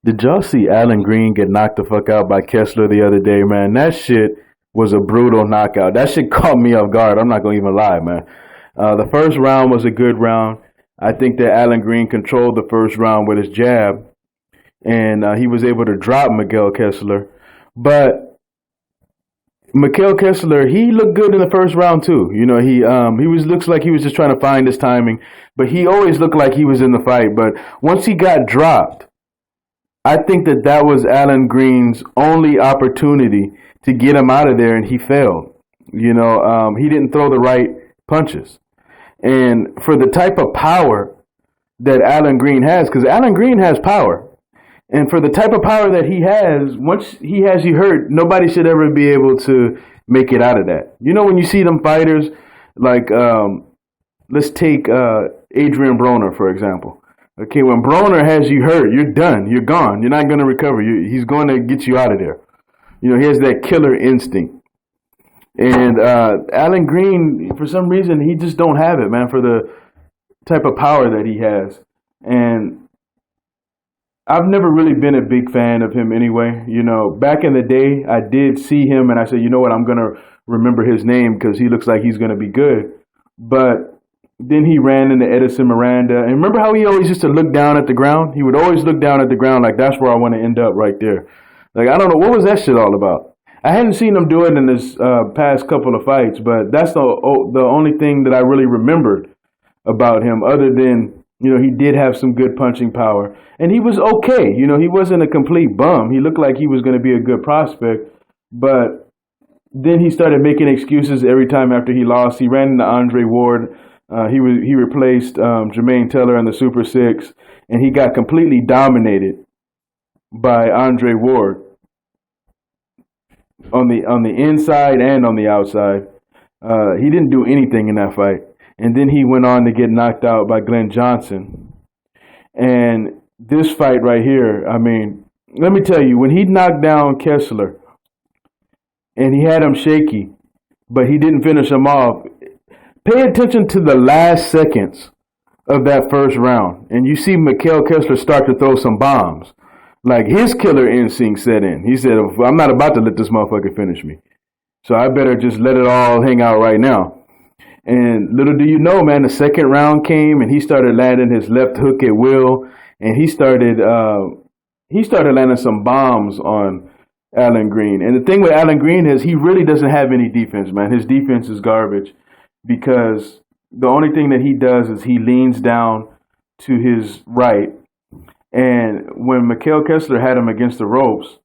Did y'all see Allan Green get knocked the fuck out by Kessler the other day, man? That shit was a brutal knockout. That shit caught me off guard. I'm not gonna even lie, man. The first round was a good round. I think that Allan Green controlled the first round with his jab, and he was able to drop Mikkel Kessler. But Mikkel Kessler, he looked good in the first round too. You know, he was looks like he was just trying to find his timing, but he always looked like he was in the fight. But once he got dropped, I think that that was Allan Green's only opportunity to get him out of there, and he failed. You know, he didn't throw the right punches. And for the type of power that Allan Green has, because Allan Green has power, and for the type of power that he has, once he has you hurt, nobody should ever be able to make it out of that. You know, when you see them fighters, like, let's take Adrian Broner, for example. Okay, when Broner has you hurt, you're done. You're gone. You're not going to recover. He's going to get you out of there. You know, he has that killer instinct. And Allan Green, for some reason, he just don't have it, man, for the type of power that he has. And I've never really been a big fan of him anyway. You know, back in the day, I did see him, and I said, you know what, I'm going to remember his name because he looks like he's going to be good. But then he ran into Edison Miranda. And remember how he always used to look down at the ground? He would always look down at the ground like, that's where I want to end up right there. Like, I don't know, what was that shit all about? I hadn't seen him do it in this past couple of fights, but that's the only thing that I really remembered about him, other than, you know, he did have some good punching power. And he was okay. You know, he wasn't a complete bum. He looked like he was going to be a good prospect. But then he started making excuses every time after he lost. He ran into Andre Ward. He replaced Jermaine Teller in the Super Six, and he got completely dominated by Andre Ward on the inside and on the outside. He didn't do anything in that fight, and then he went on to get knocked out by Glenn Johnson. And this fight right here, I mean, let me tell you, when he knocked down Kessler, and he had him shaky, but he didn't finish him off. Pay attention to the last seconds of that first round, and you see Mikkel Kessler start to throw some bombs. Like, his killer instinct set in. He said, I'm not about to let this motherfucker finish me, so I better just let it all hang out right now. And little do you know, man, the second round came, and he started landing his left hook at will, and he started landing some bombs on Allan Green. And the thing with Allan Green is he really doesn't have any defense, man. His defense is garbage. Because the only thing that he does is he leans down to his right. And when Mikkel Kessler had him against the ropes,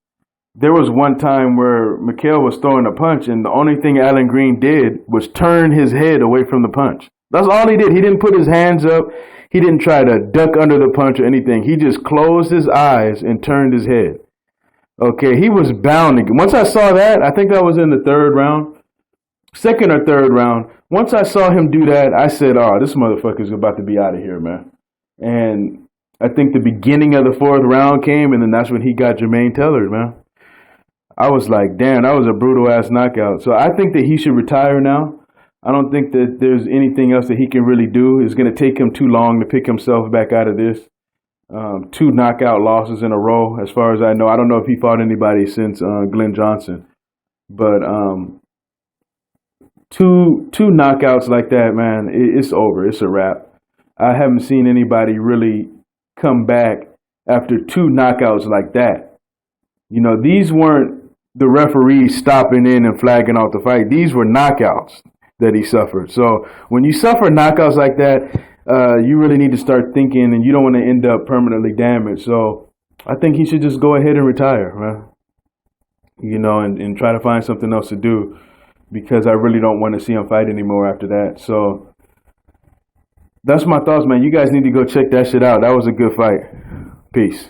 there was one time where Mikkel was throwing a punch, and the only thing Allan Green did was turn his head away from the punch. That's all he did. He didn't put his hands up. He didn't try to duck under the punch or anything. He just closed his eyes and turned his head. Okay, he was bounding. Once I saw that, I think that was in the second or third round. Once I saw him do that, I said, oh, this motherfucker's about to be out of here, man. And I think the beginning of the fourth round came, and then that's when he got Jermaine Teller, man. I was like, damn, that was a brutal-ass knockout. So I think that he should retire now. I don't think that there's anything else that he can really do. It's going to take him too long to pick himself back out of this. 2 knockout losses in a row, as far as I know. I don't know if he fought anybody since Glenn Johnson. But two knockouts like that, man, it's over. It's a wrap. I haven't seen anybody really come back after 2 knockouts like that. You know, these weren't the referees stopping in and flagging off the fight. These were knockouts that he suffered. So when you suffer knockouts like that, you really need to start thinking, and you don't want to end up permanently damaged. So I think he should just go ahead and retire, man. You know, and try to find something else to do, because I really don't want to see him fight anymore after that. So that's my thoughts, man. You guys need to go check that shit out. That was a good fight. Peace.